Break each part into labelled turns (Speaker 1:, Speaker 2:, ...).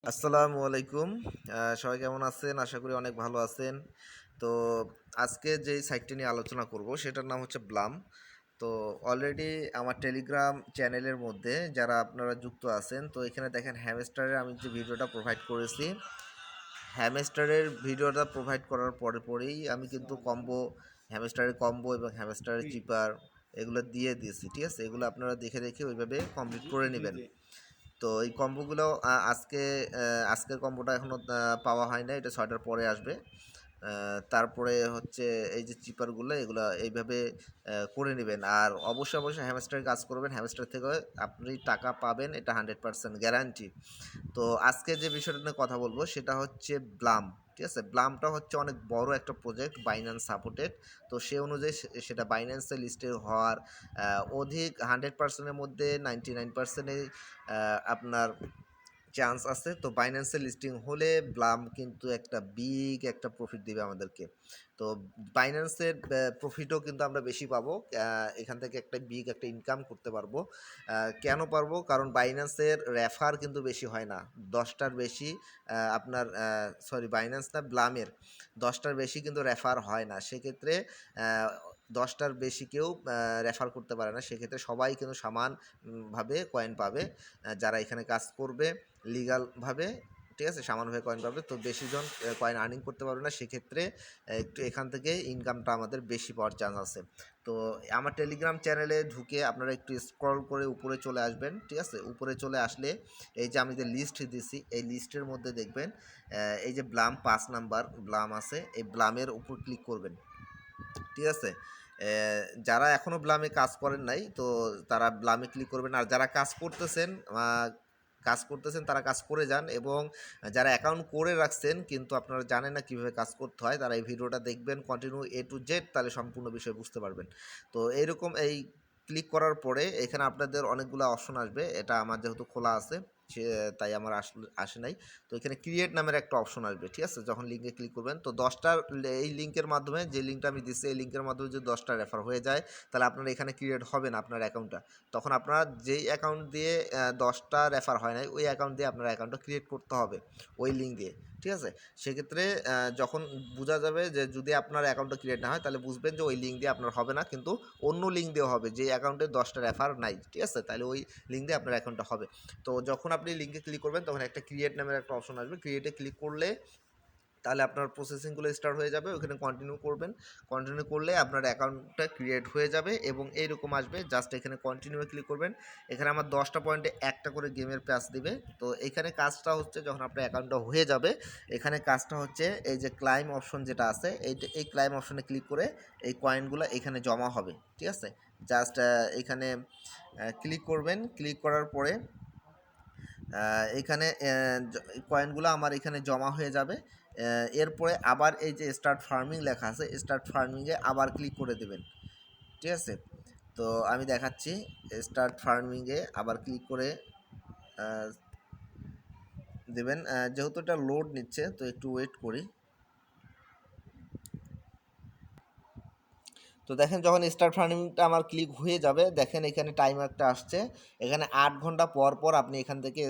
Speaker 1: আসসালামু আলাইকুম। সবাই কেমন আছেন? আশা করি অনেক ভালো আছেন। তো আজকে যেই সাইটটি নিয়ে আলোচনা করব সেটার নাম হচ্ছে ব্লাম। তো অলরেডি আমার টেলিগ্রাম চ্যানেলের মধ্যে যারা আপনারা যুক্ত আছেন, তো এখানে দেখেন হ্যামস্টারের আমি যে ভিডিওটা প্রোভাইড করেছি, হ্যামস্টারের ভিডিওটা প্রোভাইড করার পরেই আমি কিন্তু হ্যামস্টারের কম্বো এবং হ্যামস্টারের চিপার এগুলো দিয়ে দিয়েছি। ঠিক আছে? এগুলো আপনারা দেখে দেখে ওইভাবে কমপ্লিট করে নেবেন। তো এই কম্বোগুলো আজকের কম্বোটা এখনও পাওয়া হয় না, এটা 6টার পরে আসবে। তারপরে হচ্ছে এই যে চিপারগুলো এগুলো এইভাবে করে নেবেন। আর অবশ্যই হ্যামস্টারের কাজ করবেন, হ্যামস্টার থেকে আপনি টাকা পাবেন, এটা 100% গ্যারান্টি। তো আজকে যে বিষয়টা নিয়ে কথা বলবো সেটা হচ্ছে ব্লাম। ঠিক আছে, ব্লামটা হচ্ছে অনেক বড় একটা প্রজেক্ট, বাইন্যান্স সাপোর্টেড। তো সে অনুযায়ী সেটা বাইন্যান্সে লিস্টে হওয়ার অধিক 100%-এর মধ্যে 99%-এই আপনার চান্স আছে। তো বাইন্যান্সে লিস্টিং হলে ব্লাম কিন্তু একটা প্রফিট দিবে আমাদেরকে। তো বাইন্যান্সের প্রফিটও কিন্তু আমরা বেশি পাবো। এখান থেকে একটা ইনকাম করতে পারবো। কেন পারবো? কারণ বাইন্যান্সের রেফার কিন্তু বেশি হয় না, 10টার বেশি। আপনার বাইন্যান্স না, ব্লামের 10টার বেশি কিন্তু রেফার হয় না। সেক্ষেত্রে 10টার বেশি কেউ রেফার করতে পারে না। সেক্ষেত্রে সবাই কিন্তু সমানভাবে কয়েন পাবে। যারা এখানে কাজ করবে লিগালভাবে, ঠিক আছে, সমানভাবে কয়েন পাবে। তো বেশিজন কয়েন আর্নিং করতে পারবে না। সেক্ষেত্রে একটু এখান থেকে ইনকামটা আমাদের বেশি পাওয়ার চান্স আছে। তো আমার টেলিগ্রাম চ্যানেলে ঢুকে আপনারা একটু স্ক্রল করে উপরে চলে আসবেন। ঠিক আছে, উপরে চলে আসলে এই যে আমি যে লিস্ট দিছি এই লিস্টের মধ্যে দেখবেন এই যে ব্লাম 5 নাম্বার ব্লাম আছে, এই ব্লামের উপর ক্লিক করবেন। ঠিক আছে, যারা এখনও ব্লামে কাজ করেন নাই তো তারা ব্লামে ক্লিক করবেন। আর যারা কাজ করতেছেন তারা কাজ করে যান, এবং যারা অ্যাকাউন্ট করে রাখছেন কিন্তু আপনারা জানেন না কীভাবে কাজ করতে হয়, তারা এই ভিডিওটা দেখবেন কন্টিনিউ A to Z, তাহলে সম্পূর্ণ বিষয় বুঝতে পারবেন। তো এইরকম ক্লিক করার পরে এখানে আপনাদের অনেকগুলো অপশন আসবে। এটা আমার যেহেতু খোলা আছে সে তাই আমার আসে নাই। তো এখানে ক্রিয়েট নামের একটা অপশন আসবে। ঠিক আছে, যখন লিঙ্কে ক্লিক করবেন তো এই লিঙ্কের মাধ্যমে, যে লিঙ্কটা আমি দিচ্ছি এই লিঙ্কের মাধ্যমে যদি 10টা রেফার হয়ে যায় তাহলে আপনার এখানে ক্রিয়েট হবে না আপনার অ্যাকাউন্টটা। তখন আপনার যেই অ্যাকাউন্ট দিয়ে 10টা রেফার হয় নাই ওই অ্যাকাউন্ট দিয়ে আপনার অ্যাকাউন্টটা ক্রিয়েট করতে হবে ওই লিঙ্ক দিয়ে। ঠিক আছে, সেক্ষেত্রে যখন বোঝা যাবে যে যদি আপনার অ্যাকাউন্টটা ক্রিয়েট না হয় তাহলে বুঝবেন যে ওই লিঙ্ক দিয়ে আপনার হবে না, কিন্তু অন্য লিঙ্ক দিয়ে হবে যে অ্যাকাউন্টে 10টা রেফার নাই। ঠিক আছে, তাহলে ওই লিঙ্ক দিয়ে আপনার অ্যাকাউন্টটা হবে। তো যখন আপনি লিঙ্কে ক্লিক করবেন তখন একটা ক্রিয়েট নামের একটা অপশন আসবে। ক্রিয়েটে ক্লিক করলে তাহলে আপনার প্রসেসিংগুলো স্টার্ট হয়ে যাবে, ওখানে কন্টিনিউ করবেন। কন্টিনিউ করলে আপনার অ্যাকাউন্টটা ক্রিয়েট হয়ে যাবে এবং এইরকম আসবে। জাস্ট এখানে কন্টিনিউ ক্লিক করবেন। এখানে আমার 10টা পয়েন্টে একটা করে গেমের প্যাচ দিবে। তো এখানে কাজটা হচ্ছে যখন আপনার অ্যাকাউন্টটা হয়ে যাবে এখানে কাজটা হচ্ছে এই যে ক্লাইম অপশন যেটা আছে এই ক্লাইম অপশনে ক্লিক করে এই কয়েনগুলো এখানে জমা হবে। ঠিক আছে, জাস্ট এখানে ক্লিক করবেন। ক্লিক করার পরে এখানে কয়েনগুলো আমার এখানে জমা হয়ে যাবে। এরপরে আবার এই যে স্টার্ট ফার্মিং লেখা আছে, স্টার্ট ফার্মিংয়ে আবার ক্লিক করে দেবেন। ঠিক আছে, তো আমি দেখাচ্ছি। স্টার্ট ফার্মিংয়ে আবার ক্লিক করে দেবেন। যেহেতু এটা লোড নিচ্ছে তো একটু ওয়েট করি। তো দেখেন যখন স্টার্ট ফার্মিংটা আমার ক্লিক হয়ে যাবে দেখেন এখানে টাইমারটা আসছে। এখানে 8 ঘন্টা পর পর আপনি এখান থেকে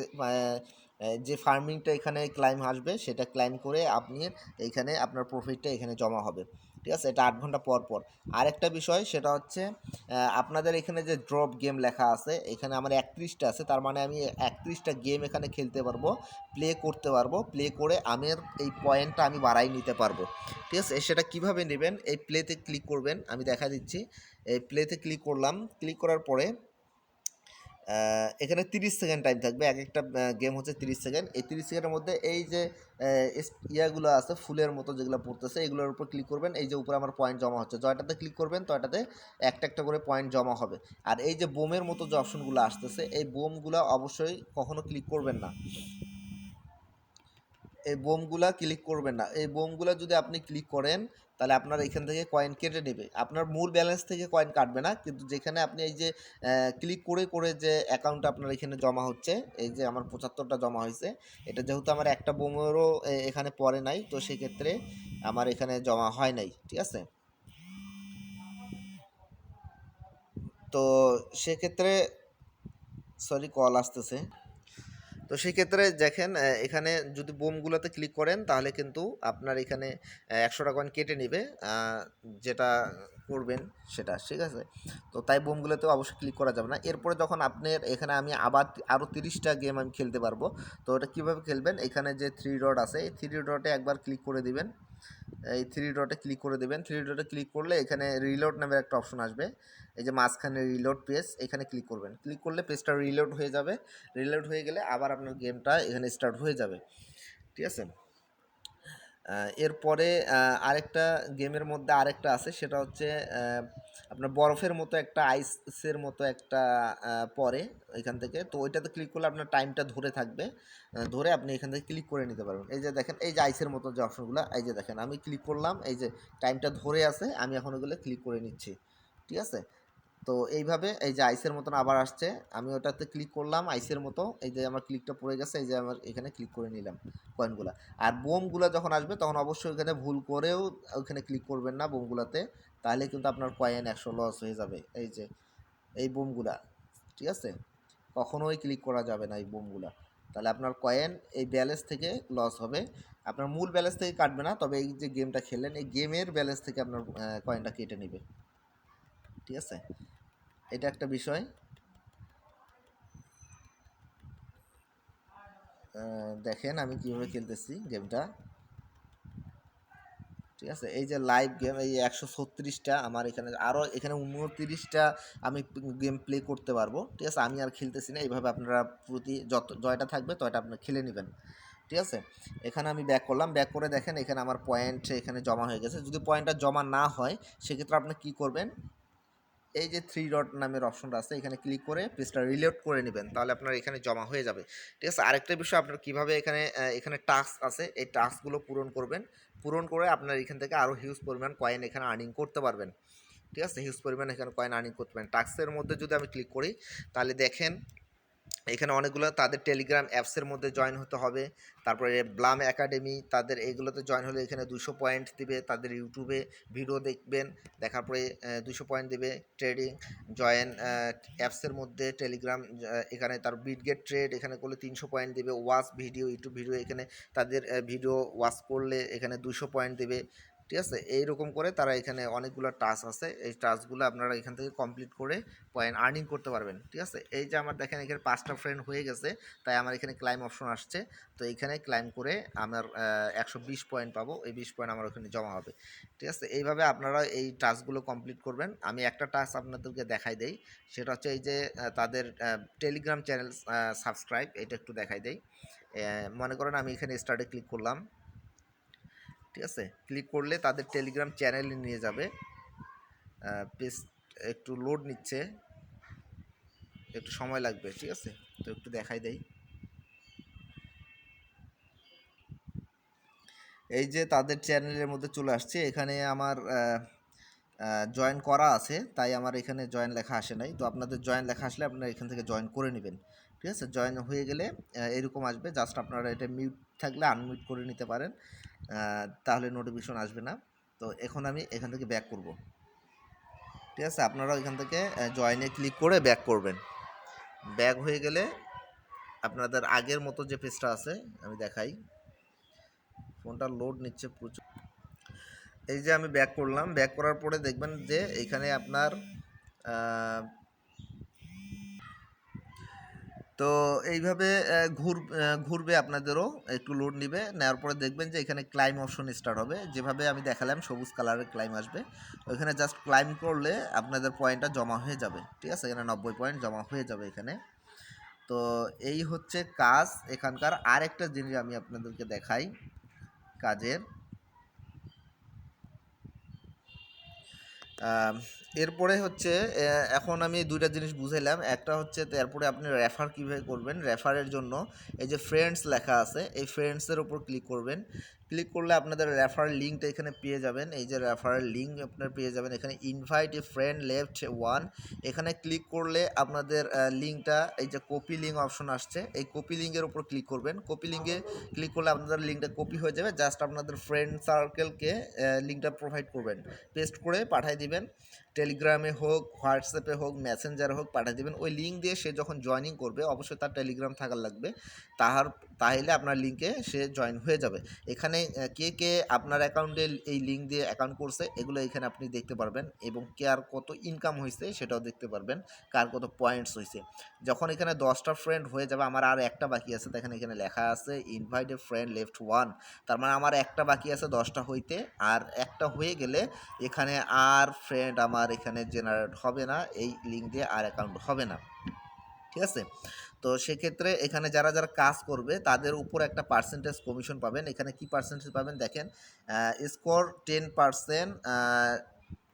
Speaker 1: যে ফার্মিংটা এখানে ক্লাইম আসবে সেটা ক্লাইম করে আপনি এইখানে আপনার প্রফিটটা এখানে জমা হবে। ঠিক আছে, এটা 8 ঘন্টা পর পর। আরেকটা বিষয় সেটা হচ্ছে আপনাদের এখানে যে ড্রপ গেম লেখা আছে এখানে আমার 31টা আছে, তার মানে আমি 31টা গেম এখানে খেলতে পারবো, প্লে করতে পারবো। প্লে করে আমার এই পয়েন্টটা আমি বাড়াই নিতে পারবো। ঠিক আছে, সেটা কিভাবে নেবেন? এই প্লেতে ক্লিক করবেন, আমি দেখা দিচ্ছি। এই প্লেতে ক্লিক করলাম। ক্লিক করার পরে এখানে 30 সেকেন্ড টাইম থাকবে। এক একটা গেম হচ্ছে 30 সেকেন্ড। এই 30 সেকেন্ডের মধ্যে এই যে ইয়াগুলো আছে ফুলের মতো যেগুলো পড়তেছে এগুলোর উপর ক্লিক করবেন। এই যে উপরে আমার পয়েন্ট জমা হচ্ছে, জয়টাতে ক্লিক করবেন তো এটাতে একটা একটা করে পয়েন্ট জমা হবে। আর এই যে বোমের মতো যে অপশনগুলো আসতেছে এই বোমগুলো অবশ্যই কখনো ক্লিক করবেন না। এই বোমগুলা ক্লিক করবেন না। এই বোমগুলা যদি আপনি ক্লিক করেন তাহলে আপনার এখান থেকে কয়েন কেটে নেবে। আপনার মূল ব্যালেন্স থেকে কয়েন কাটবে না, কিন্তু যেখানে আপনি এই যে ক্লিক করে করে যে অ্যাকাউন্টটা আপনার এখানে জমা হচ্ছে, এই যে আমার 75টা জমা হয়েছে, এটা যেহেতু আমার একটা বোমেরও এখানে পড়ে নাই তো সেক্ষেত্রে আমার এখানে জমা হয় নাই। ঠিক আছে, তো সেক্ষেত্রে সরি কল আসতেছে। তো সেই ক্ষেত্রে দেখেন এখানে যদি বোমগুলোতে ক্লিক করেন তাহলে কিন্তু আপনার এখানে 100টা কয়েন কেটে নেবে, যেটা করবেন সেটা, ঠিক আছে। তো তাই বোমগুলোতে অবশ্যই ক্লিক করা যাবে না। এরপরে যখন আপনার এখানে আমি আবার আরও 30টা গেম আমি খেলতে পারবো। তো ওটা কীভাবে খেলবেন, এখানে যে 3 ডট আছে এই 3 ডটে একবার ক্লিক করে দিবেন, এই 3 ডটে ক্লিক করে দেবেন। 3 ডটে ক্লিক করলে এখানে রিলোড নামের একটা অপশন আসবে, এই যে মাঝখানে রিলোড পেজ, এখানে ক্লিক করবেন। ক্লিক করলে পেজটা রিলোড হয়ে যাবে। রিলোড হয়ে গেলে আবার আপনার গেমটা এখানে স্টার্ট হয়ে যাবে, ঠিক আছে। এরপরে আরেকটা গেমের মধ্যে আরেকটা আছে, সেটা হচ্ছে আপনার বরফের মতো একটা আইসের মতো একটা পরে এখান থেকে। তো ওইটাতে ক্লিক করলে আপনার টাইমটা ধরে থাকবে, ধরে আপনি এখান থেকে ক্লিক করে নিতে পারবেন। এই যে দেখেন এই যে আইসের মতো যে অপশনগুলো, এই যে দেখেন আমি ক্লিক করলাম, এই যে টাইমটা ধরে আছে, আমি এখন ওগুলো ক্লিক করে নিচ্ছি, ঠিক আছে। তো এইভাবে এই যে আইসের মতন আবার আসছে, আমি ওটাতে ক্লিক করলাম আইসের মতো, এই যে আমার ক্লিকটা পড়ে গেছে, এই যে আমার এখানে ক্লিক করে নিলাম কয়েনগুলা। আর বোমগুলো যখন আসবে তখন অবশ্যই ওখানে ভুল করেও ওখানে ক্লিক করবেন না বোমগুলাতে, তাহলে কিন্তু আপনার কয়েন 100 লস হয়ে যাবে। এই যে এই বোমগুলা, ঠিক আছে, কখনোই ক্লিক করা যাবে না এই বোমগুলা, তাহলে আপনার কয়েন এই ব্যালেন্স থেকে লস হবে। আপনার মূল ব্যালেন্স থেকে কাটবে না, তবে এই যে গেমটা খেললেন এই গেমের ব্যালেন্স থেকে আপনার কয়েনটা কেটে নেবে, ঠিক আছে। এটা একটা বিষয়। দেখেন আমি কীভাবে খেলতেছি গেমটা, ঠিক আছে। এই যে লাইভ গেম, এই 136টা আমার এখানে, আরও এখানে 29টা আমি গেম প্লে করতে পারবো, ঠিক আছে। আমি আর খেলতেছি না, এইভাবে আপনারা প্রতি যত জয়টা থাকবে তয়টা আপনারা খেলে নেবেন, ঠিক আছে। এখানে আমি ব্যাক করলাম, ব্যাক করে দেখেন এখানে আমার পয়েন্ট এখানে জমা হয়ে গেছে। যদি পয়েন্টটা জমা না হয় সেক্ষেত্রে আপনি কী করবেন, এই যে 3 ডট নামের অপশনটা আছে এখানে ক্লিক করে পেজটা রিলোড করে নেবেন, তাহলে আপনার এখানে জমা হয়ে যাবে, ঠিক আছে। আরেকটা বিষয়, আপনার কীভাবে এখানে এখানে টাস্ক আছে, এই টাস্কগুলো পূরণ করবেন। পূরণ করে আপনার এখান থেকে আরও হিউজ পরিমাণ কয়েন এখানে আর্নিং করতে পারবেন, ঠিক আছে। হিউজ পরিমাণ এখানে কয়েন আর্নিং করতে পারেন। টাস্কের মধ্যে যদি আমি ক্লিক করি তাহলে দেখেন এখানে অনেকগুলো তাদের টেলিগ্রাম অ্যাপসের মধ্যে জয়েন হতে হবে। তারপরে ব্লাম একাডেমি, তাদের এইগুলোতে জয়েন হলে এখানে 200 পয়েন্ট দিবে। তাদের ইউটিউবে ভিডিও দেখবেন, দেখার পরে 200 পয়েন্ট দেবে। ট্রেডিং জয়েন অ্যাপসের মধ্যে টেলিগ্রাম, এখানে তার বিটগেট ট্রেড এখানে করলে 300 পয়েন্ট দেবে। ওয়াচ ভিডিও, ইউটিউব ভিডিও, এখানে তাদের ভিডিও ওয়াচ করলে এখানে 200 পয়েন্ট দেবে, ঠিক আছে। এইরকম করে তারা এখানে অনেকগুলো টাস্ক আছে, এই টাস্কগুলো আপনারা এখান থেকে কমপ্লিট করে পয়েন্ট আর্নিং করতে পারবেন, ঠিক আছে। এই যে আমার দেখেন এখানে 5টা ফ্রেন্ড হয়ে গেছে, তাই আমার এখানে ক্লাইম অপশন আসছে। তো এখানে ক্লাইম করে আমার 120 পয়েন্ট পাবো, এই 20 পয়েন্ট আমার ওখানে জমা হবে, ঠিক আছে। এইভাবে আপনারা এই টাস্কগুলো কমপ্লিট করবেন। আমি একটা টাস্ক আপনাদেরকে দেখাই দেই, সেটা হচ্ছে এই যে তাদের টেলিগ্রাম চ্যানেল সাবস্ক্রাইব, এটা একটু দেখাই দেই। মনে করেন আমি এখানে স্টার্টে ক্লিক করলাম, ঠিক আছে। ক্লিক করলে তাদের টেলিগ্রাম চ্যানেলে নিয়ে যাবে। পেজ একটু লোড নিচ্ছে, একটু সময় লাগবে, ঠিক আছে। তো একটু দেখাই দেই, এই যে তাদের চ্যানেলের মধ্যে চলে আসছে। এখানে আমার জয়েন করা আছে, তাই আমার এখানে জয়েন লেখা আসে নাই। তো আপনাদের জয়েন লেখা আসলে আপনারা এখান থেকে জয়েন করে নেবেন, ঠিক আছে। জয়েন হয়ে গেলে এরকম আসবে, জাস্ট আপনারা এটা মিউট থাকলে আনমিউট করে নিতে পারেন, তাহলে নোটিফিকেশন আসবে না। তো এখন আমি এখান থেকে ব্যাক করব, ঠিক আছে। আপনারাও এখান থেকে জয়েনে ক্লিক করে ব্যাক করবেন। ব্যাক হয়ে গেলে আপনাদের আগের মতো যে পেজটা আছে আমি দেখাই, ফোনটা লোড নিচ্ছে প্রচুর। এই যে আমি ব্যাক করলাম, ব্যাক করার পরে দেখবেন যে এখানে আপনার তো এইভাবে ঘুরবে, আপনাদেরও একটু লোড নেবে। নেওয়ার পরে দেখবেন যে এখানে ক্লাইম অপশন স্টার্ট হবে, যেভাবে আমি দেখালাম সবুজ কালারের ক্লাইম আসবে। ওইখানে জাস্ট ক্লাইম করলে আপনাদের পয়েন্টটা জমা হয়ে যাবে, ঠিক আছে। এখানে 90 পয়েন্ট জমা হয়ে যাবে এখানে। তো এই হচ্ছে কাজ এখানকার। আরেকটা জিনিস আমি আপনাদেরকে দেখাই কাজের। এরপরে হচ্ছে এখন আমি দুইটা জিনিস বুঝাইলাম। একটা হচ্ছে তারপরে আপনি রেফার কীভাবে করবেন। রেফারের জন্য এই যে ফ্রেন্ডস লেখা আছে, এই ফ্রেন্ডসের উপর ক্লিক করবেন। ক্লিক করলে আপনাদের রেফার লিঙ্কটা এখানে পেয়ে যাবেন। এই যে রেফারের লিঙ্ক আপনার পেয়ে যাবেন এখানে, invite a friend left one. এখানে ক্লিক করলে আপনাদের লিঙ্কটা, এই যে কপি লিঙ্ক অপশন আসছে, এই কপি লিঙ্কের উপর ক্লিক করবেন। কপি লিঙ্কে ক্লিক করলে আপনাদের লিঙ্কটা কপি হয়ে যাবে। জাস্ট আপনাদের ফ্রেন্ড সার্কেলকে লিঙ্কটা প্রোভাইড করবেন, পেস্ট করে পাঠিয়ে দিবেন। টেলিগ্রামে হোক, হোয়াটসঅ্যাপে হোক, মেসেঞ্জারে হোক পাঠিয়ে দেবেন। ওই লিঙ্ক দিয়ে সে যখন জয়েনিং করবে অবশ্যই তার টেলিগ্রাম থাকার লাগবে, তাহলে আপনার লিঙ্কে সে জয়েন হয়ে যাবে। এখানে কে কে আপনার অ্যাকাউন্টে এই লিঙ্ক দিয়ে অ্যাকাউন্ট করছে এগুলো এখানে আপনি দেখতে পারবেন, এবং কে আর কত ইনকাম হয়েছে সেটাও দেখতে পারবেন, কার কত পয়েন্টস হয়েছে। যখন এখানে 10টা ফ্রেন্ড হয়ে যাবে, আমার আর একটা বাকি আছে, দেখেন এখানে লেখা আছে ইনভাইট এ ফ্রেন্ড লেফট 1, তার মানে আমার একটা বাকি আছে 10টা হইতে, আর একটা হয়ে গেলে এখানে আর ফ্রেন্ড আমার এখানে জেনারেট হবে না, এই লিঙ্ক দিয়ে আর অ্যাকাউন্ট হবে না। ঠিক আছে, তো সেক্ষেত্রে এখানে যারা যারা কাজ করবে তাদের উপর একটা পার্সেন্টেজ কমিশন পাবেন। এখানে কি পার্সেন্টেজ পাবেন দেখেন, স্কোর 10%,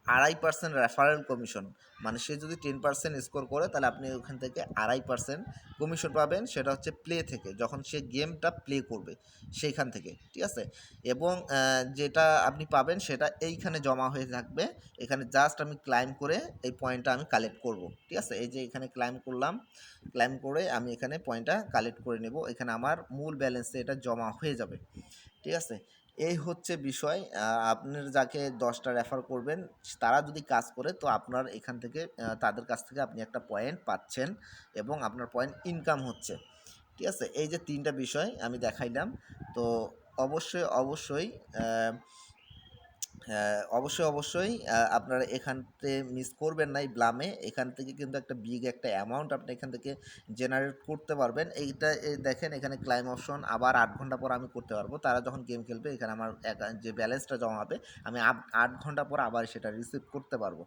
Speaker 1: 2.5% রেফারেল কমিশন, মানে সে যদি 10% স্কোর করে তাহলে আপনি ওখান থেকে 2.5% কমিশন পাবেন, সেটা হচ্ছে প্লে থেকে, যখন সে গেমটা প্লে করবে সেইখান থেকে। ঠিক আছে, এবং যেটা আপনি পাবেন সেটা এইখানে জমা হয়ে থাকবে। এখানে জাস্ট আমি ক্লাইম করে এই পয়েন্টটা আমি কালেক্ট করব। ঠিক আছে, এই যে এখানে ক্লাইম করলাম, ক্লাইম করে আমি এখানে পয়েন্টটা কালেক্ট করে নেব, এখানে আমার মূল ব্যালেন্সে এটা জমা হয়ে যাবে। ঠিক আছে, এই হচ্ছে বিষয়। আপনার যাকে 10টা রেফার করবেন তারা যদি কাজ করে তো আপনার এখান থেকে তাদের কাছ থেকে আপনি একটা পয়েন্ট পাচ্ছেন এবং আপনার পয়েন্ট ইনকাম হচ্ছে। ঠিক আছে, এই যে 3টা বিষয় আমি দেখাইলাম। তো অবশ্যই অবশ্যই অবশ্যই আপনারা এখান থেকে মিস করবেন না। এই ব্লামে এখান থেকে কিন্তু একটা বিগ একটা অ্যামাউন্ট আপনি এখান থেকে জেনারেট করতে পারবেন। এইটা দেখেন এখানে ক্লাইম অপশন, আবার 8 ঘন্টা পর আমি করতে পারবো। তারা যখন গেম খেলবে এখানে আমার যে ব্যালেন্সটা জমা হবে আমি 8 ঘন্টা পর আবার সেটা রিসিভ করতে পারবো।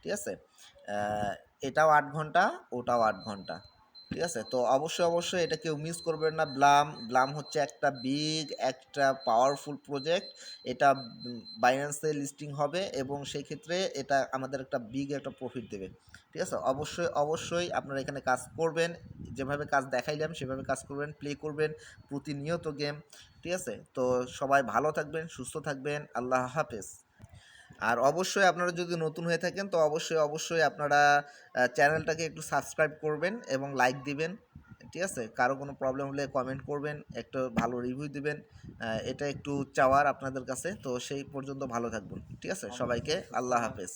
Speaker 1: ঠিক আছে, এটাও 8 ঘন্টা, ওটাও 8 ঘন্টা। ঠিক আছে, তো অবশ্যই এটা কেউ মিস করবেন না। ব্লাম হচ্ছে একটা বিগ একটা পাওয়ারফুল প্রজেক্ট। এটা বাইন্যান্সে লিস্টিং হবে এবং সেই ক্ষেত্রে এটা আমাদের একটা বিগ একটা প্রফিট দেবে। ঠিক আছে, অবশ্যই আপনারা এখানে কাজ করবেন, যেভাবে কাজ দেখাইলাম সেভাবে কাজ করবেন, প্লে করবেন প্রতিনিয়ত গেম। ঠিক আছে, তো সবাই ভালো থাকবেন, সুস্থ থাকবেন, আল্লাহ হাফেজ। আর অবশ্যই আপনারা যদি নতুন হয়ে থাকেন তো অবশ্যই আপনারা চ্যানেলটাকে একটু সাবস্ক্রাইব করবেন এবং লাইক দিবেন। ঠিক আছে, কারো কোনো প্রবলেম হলে কমেন্ট করবেন, একটু ভালো রিভিউ দিবেন, এটা একটু চাওয়ার আপনাদের কাছে। তো সেই পর্যন্ত ভালো থাকবেন। ঠিক আছে, সবাইকে আল্লাহ হাফেজ।